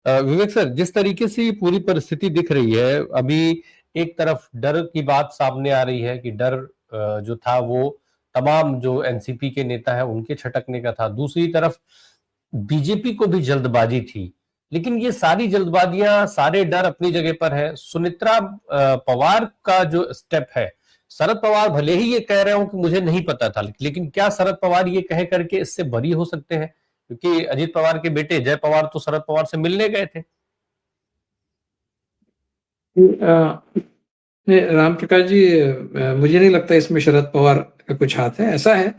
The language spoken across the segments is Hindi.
विवेक सर, जिस तरीके से ये पूरी परिस्थिति दिख रही है, अभी एक तरफ डर की बात सामने आ रही है कि डर जो था वो तमाम जो एनसीपी के नेता है उनके छटकने का था। दूसरी तरफ बीजेपी को भी जल्दबाजी थी, लेकिन ये सारी जल्दबाजियां, सारे डर अपनी जगह पर है। सुनेत्रा पवार का जो स्टेप है, शरद पवार भले ही ये कह रहे हो कि मुझे नहीं पता था, लेकिन क्या शरद पवार ये कह करके इससे बरी हो सकते हैं? क्योंकि अजीत पवार के बेटे जय पवार तो शरद पवार से मिलने गए थे। राम प्रकाश जी, मुझे नहीं लगता इसमें शरद पवार का कुछ हाथ है। ऐसा है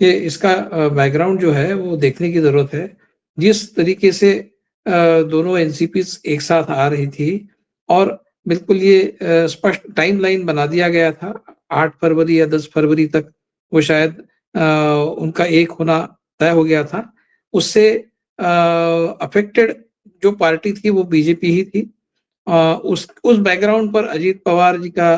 कि इसका बैकग्राउंड जो है वो देखने की जरूरत है। जिस तरीके से दोनों एनसीपी एक साथ आ रही थी और बिल्कुल ये स्पष्ट टाइमलाइन बना दिया गया था, 8 फरवरी या 10 फरवरी तक वो शायद उनका एक होना तय हो गया था। उससे अफेक्टेड जो पार्टी थी वो बीजेपी ही थी। उस बैकग्राउंड पर अजीत पवार जी का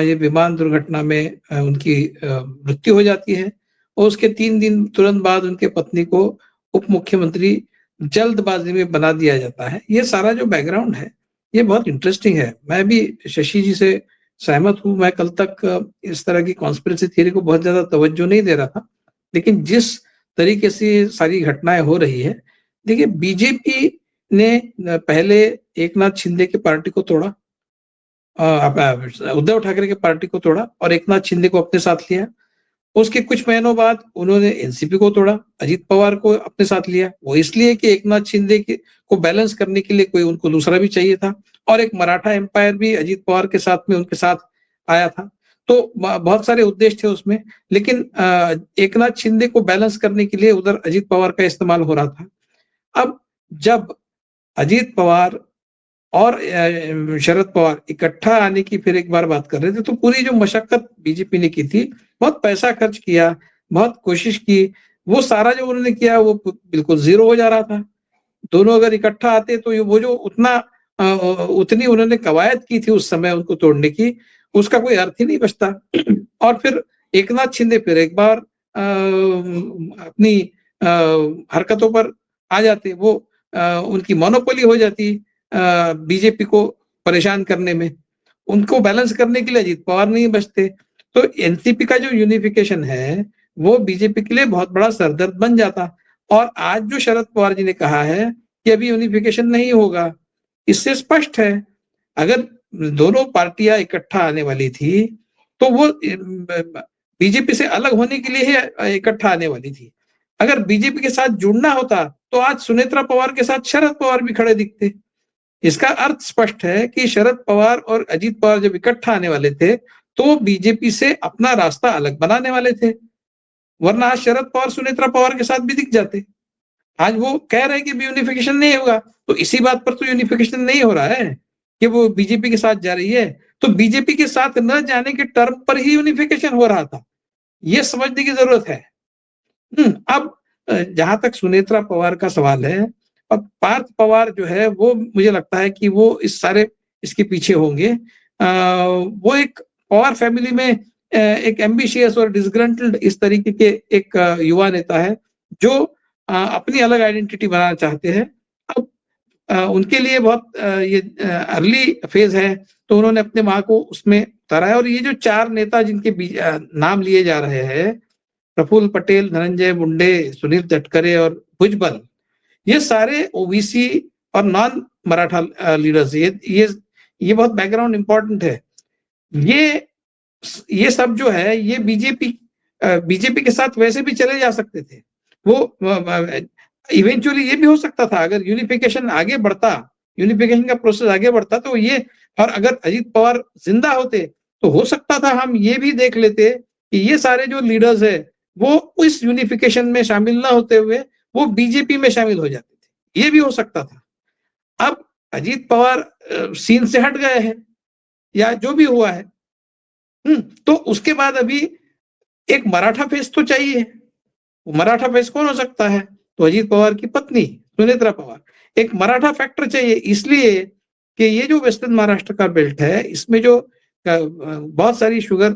ये विमान दुर्घटना में उनकी मृत्यु हो जाती है और उसके 3 दिन तुरंत बाद उनके पत्नी को उप मुख्यमंत्री जल्दबाजी में बना दिया जाता है। ये सारा जो बैकग्राउंड है ये बहुत इंटरेस्टिंग है। मैं भी शशि जी से सहमत हूँ। मैं कल तक इस तरह की कॉन्स्पिरेसी थ्योरी को बहुत ज्यादा तवज्जो नहीं दे रहा था, लेकिन जिस तरीके से सारी घटनाएं हो रही है, देखिए बीजेपी ने पहले एकनाथ शिंदे की पार्टी को तोड़ा, उद्धव ठाकरे की पार्टी को तोड़ा और एकनाथ शिंदे को अपने साथ लिया। उसके कुछ महीनों बाद उन्होंने एनसीपी को तोड़ा, अजीत पवार को अपने साथ लिया। वो इसलिए कि एकनाथ शिंदे को बैलेंस करने के लिए कोई उनको दूसरा भी चाहिए था और एक मराठा एम्पायर भी अजीत पवार के साथ में उनके साथ आया था। तो बहुत सारे उद्देश्य थे उसमें, लेकिन एकनाथ शिंदे को बैलेंस करने के लिए उधर अजीत पवार का इस्तेमाल हो रहा था। अब जब अजीत पवार और शरद पवार इकट्ठा आने की फिर एक बार बात कर रहे थे, तो पूरी जो मशक्कत बीजेपी ने की थी, बहुत पैसा खर्च किया, बहुत कोशिश की, वो सारा जो उन्होंने किया वो बिल्कुल जीरो हो जा रहा था। दोनों अगर इकट्ठा आते तो वो जो उतनी उन्होंने कवायद की थी उस समय उनको तोड़ने की, उसका कोई अर्थ ही नहीं बचता। और फिर एकनाथ शिंदे फिर एक बार अपनी हरकतों पर आ जाते, वो उनकी मोनोपोली हो जाती बीजेपी को परेशान करने में। उनको बैलेंस करने के लिए अजीत पवार नहीं बचते। तो एनसीपी का जो यूनिफिकेशन है वो बीजेपी के लिए बहुत बड़ा सरदर्द बन जाता। और आज जो शरद पवार जी ने कहा है कि अभी यूनिफिकेशन नहीं होगा, इससे स्पष्ट है अगर दोनों पार्टियां इकट्ठा आने वाली थी तो वो बीजेपी से अलग होने के लिए ही इकट्ठा आने वाली थी। अगर बीजेपी के साथ जुड़ना होता तो आज सुनेत्रा पवार के साथ शरद पवार भी खड़े दिखते। इसका अर्थ स्पष्ट है कि शरद पवार और अजीत पवार जब इकट्ठा आने वाले थे तो बीजेपी से अपना रास्ता अलग बनाने वाले थे, वरना आज शरद पवार सुनेत्रा पवार के साथ भी दिख जाते। आज वो कह रहे हैं कि यूनिफिकेशन नहीं होगा, तो इसी बात पर तो यूनिफिकेशन नहीं हो रहा है कि वो बीजेपी के साथ जा रही है। तो बीजेपी के साथ न जाने के टर्म पर ही यूनिफिकेशन हो रहा था, ये समझने की जरूरत है। अब जहां तक सुनेत्रा पवार का सवाल है, अब पार्थ पवार जो है वो मुझे लगता है कि वो इस सारे इसके पीछे होंगे। वो एक पवार फैमिली में एक एम्बिशियस और डिसग्रंटल्ड इस तरीके के एक युवा नेता है जो अपनी अलग आइडेंटिटी बनाना चाहते हैं। अब उनके लिए बहुत ये अर्ली फेज है, तो उन्होंने अपने माँ को उसमें उतारा है। और ये जो 4 नेता जिनके नाम लिए जा रहे हैं, प्रफुल्ल पटेल, धनंजय मुंडे, सुनील तटकरे और भुजबल, ये सारे ओबीसी और नॉन मराठा लीडर्स। ये बहुत बैकग्राउंड इंपॉर्टेंट है। ये सब जो है ये बीजेपी के साथ वैसे भी चले जा सकते थे। वो इवेंचुअली ये भी हो सकता था अगर यूनिफिकेशन आगे बढ़ता, यूनिफिकेशन का प्रोसेस आगे बढ़ता तो ये, और अगर अजीत पवार जिंदा होते तो हो सकता था हम ये भी देख लेते कि ये सारे जो लीडर्स है वो इस यूनिफिकेशन में शामिल ना होते हुए वो बीजेपी में शामिल हो जाते थे, ये भी हो सकता था। अब अजीत पवार सीन से हट गए हैं या जो भी हुआ है, तो उसके बाद अभी एक मराठा फेस तो चाहिए। मराठा फेस कौन हो सकता है? तो अजीत पवार की पत्नी सुनेत्रा पवार। एक मराठा फैक्टर चाहिए, इसलिए कि ये जो वेस्टर्न महाराष्ट्र का बेल्ट है इसमें जो बहुत सारी शुगर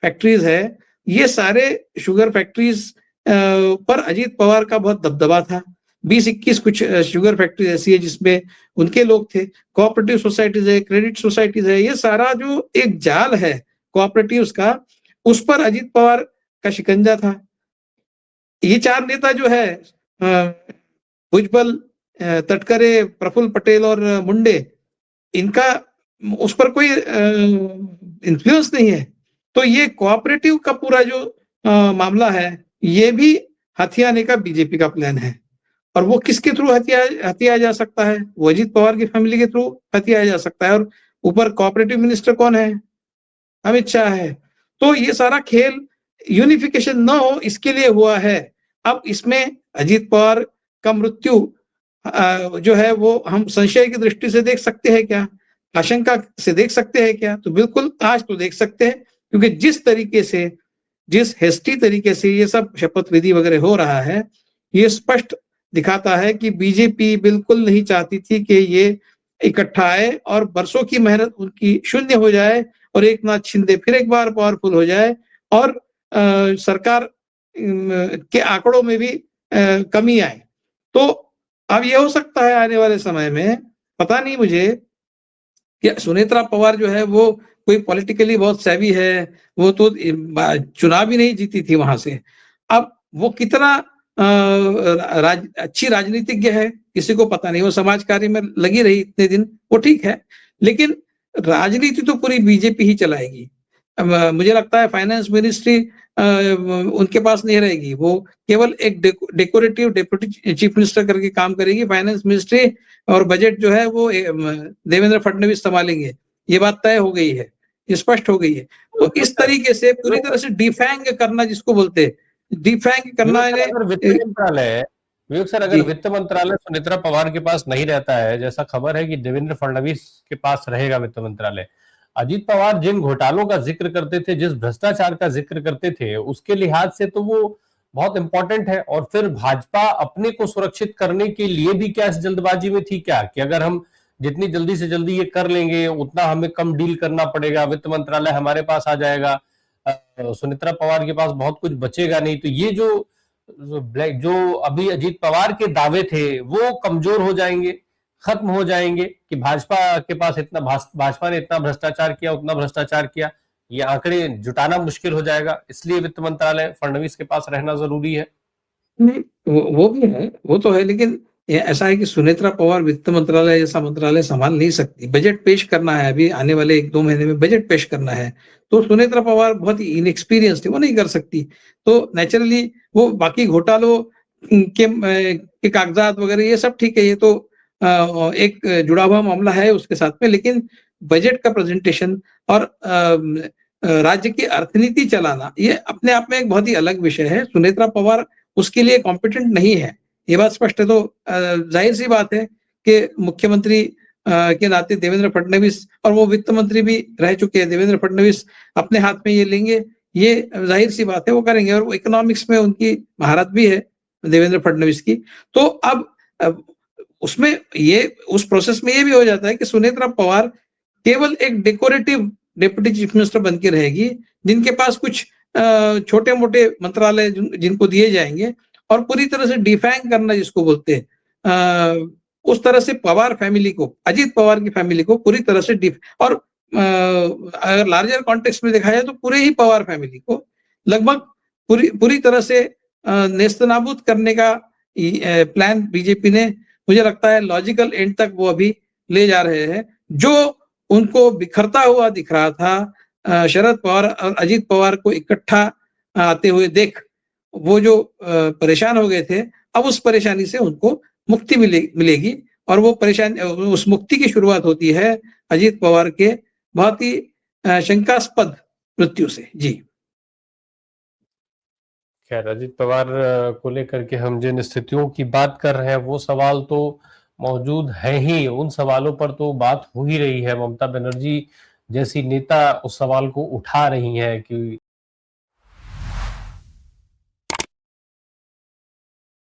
फैक्ट्रीज है, ये सारे शुगर फैक्ट्रीज पर अजीत पवार का बहुत दबदबा था। 20-21 कुछ शुगर फैक्ट्री ऐसी है जिसमें उनके लोग थे, कोऑपरेटिव सोसाइटीज़ है, क्रेडिट सोसाइटीज़ है, ये सारा जो एक जाल है कोऑपरेटिव्स का, उस पर अजित पवार का शिकंजा था। ये 4 नेता जो है भुजबल, तटकरे, प्रफुल्ल पटेल और मुंडे, इनका उस पर कोई इन्फ्लुएंस नहीं है। तो ये कोऑपरेटिव का पूरा जो मामला है, ये भी हथियाने का बीजेपी का प्लान है। और वो किसके थ्रू हथियाया जा सकता है? वो अजित पवार की फैमिली के थ्रू हथियाया जा सकता है। और ऊपर कोऑपरेटिव मिनिस्टर कौन है? अमित शाह है। तो ये सारा खेल यूनिफिकेशन ना हो इसके लिए हुआ है। अब इसमें अजित पवार का मृत्यु जो है वो हम संशय की दृष्टि से देख सकते हैं क्या? आशंका से देख सकते हैं क्या? तो बिल्कुल आज तो देख सकते हैं, क्योंकि जिस तरीके से, जिस हेस्टी तरीके से ये सब शपथ विधि वगैरह हो रहा है, ये स्पष्ट दिखाता है कि बीजेपी बिल्कुल नहीं चाहती थी कि ये इकट्ठा आए और बरसों की मेहनत उनकी शून्य हो जाए और एक नाथ शिंदे फिर एक बार पावरफुल हो जाए और सरकार के आंकड़ों में भी कमी आए। तो अब ये हो सकता है आने वाले समय में, पता नहीं मुझे कि सुनेत्रा पवार जो है वो कोई पॉलिटिकली बहुत सेवी है, वो तो चुनाव ही नहीं जीती थी वहां से। अब वो कितना अच्छी राजनीतिज्ञ है किसी को पता नहीं, वो समाज कार्य में लगी रही इतने दिन, वो ठीक है, लेकिन राजनीति तो पूरी बीजेपी ही चलाएगी। मुझे लगता है फाइनेंस मिनिस्ट्री उनके पास नहीं रहेगी, वो केवल एक डेकोरेटिव डिप्टी चीफ मिनिस्टर करके काम करेगी। फाइनेंस मिनिस्ट्री और बजट जो है वो देवेंद्र फडणवीस संभालेंगे, ये बात तय हो गई है, ये स्पष्ट हो गई है। तो इस तरीके से पूरी तरह से डिफैंग करना जिसको बोलते हैं, डिफैंग करना अगर वित्त मंत्रालय है, विवेक सर, अगर वित्त मंत्रालय सुनेत्रा पवार के पास नहीं रहता है, जैसा खबर है कि देवेंद्र फडणवीस के पास रहेगा वित्त मंत्रालय, अजीत पवार जिन घोटालों का जिक्र करते थे, जिस भ्रष्टाचार का जिक्र करते थे, उसके लिहाज से तो वो बहुत इंपॉर्टेंट है। और फिर भाजपा अपने को सुरक्षित करने के लिए भी क्या इस जल्दबाजी में थी क्या, कि अगर हम जितनी जल्दी से जल्दी ये कर लेंगे उतना हमें कम डील करना पड़ेगा, वित्त मंत्रालय हमारे पास आ जाएगा, सुनेत्रा पवार के पास बहुत कुछ बचेगा नहीं। तो ये जो अभी अजीत पवार के दावे थे वो कमजोर हो जाएंगे, खत्म हो जाएंगे, कि भाजपा के पास भाजपा ने इतना भ्रष्टाचार किया, उतना भ्रष्टाचार किया, ये आंकड़े जुटाना मुश्किल हो जाएगा, इसलिए वित्त मंत्रालय फडणवीस के पास रहना जरूरी है। नहीं, वो भी है, वो तो है, लेकिन ऐसा है कि सुनेत्रा पवार वित्त मंत्रालय जैसा मंत्रालय संभाल नहीं सकती। बजट पेश करना है, अभी आने वाले 1-2 महीने में बजट पेश करना है, तो सुनेत्रा पवार बहुत ही इनएक्सपीरियंस्ड है, वो नहीं कर सकती। तो नेचुरली वो बाकी घोटालों के कागजात वगैरह ये सब ठीक है, ये तो एक जुड़ा हुआ मामला है उसके साथ में, लेकिन बजट का प्रेजेंटेशन और राज्य की अर्थनीति चलाना, ये अपने आप में एक बहुत ही अलग विषय है। सुनेत्रा पवार उसके लिए कॉम्पिटेंट नहीं है, ये बात स्पष्ट है। तो जाहिर सी बात है कि मुख्यमंत्री के नाते देवेंद्र फडणवीस, और वो वित्त मंत्री भी रह चुके हैं, देवेंद्र फडणवीस अपने हाथ में ये लेंगे, ये जाहिर सी बात है वो करेंगे, और इकोनॉमिक्स में उनकी महारत भी है देवेंद्र फडणवीस की। तो अब उसमें ये उस प्रोसेस में ये भी हो जाता है कि सुनेत्रा पवार केवल एक डेकोरेटिव डिप्टी चीफ मिनिस्टर बन के रहेगी, जिनके पास कुछ छोटे मोटे मंत्रालय जिनको दिए जाएंगे, और पूरी तरह से डिफैंग करना जिसको बोलते हैं, उस तरह से पवार फैमिली को, अजीत पवार की फैमिली को पूरी तरह से और अगर लार्जर कॉन्टेक्स्ट में देखा जाए तो पूरे ही पवार फैमिली को लगभग पूरी तरह से नेस्तनाबूद करने का प्लान बीजेपी ने, मुझे लगता है लॉजिकल एंड तक वो अभी ले जा रहे हैं। जो उनको बिखरता हुआ दिख रहा था शरद पवार और अजीत पवार को इकट्ठा आते हुए देख, वो जो परेशान हो गए थे, अब उस परेशानी से उनको मुक्ति मिलेगी, और वो परेशानी, उस मुक्ति की शुरुआत होती है अजीत पवार के बहुत ही शंकास्पद मृत्यु से। जी खैर, अजीत पवार को लेकर के हम जिन स्थितियों की बात कर रहे हैं वो सवाल तो मौजूद है ही, उन सवालों पर तो बात हो ही रही है। ममता बनर्जी जैसी नेता उस सवाल को उठा रही है कि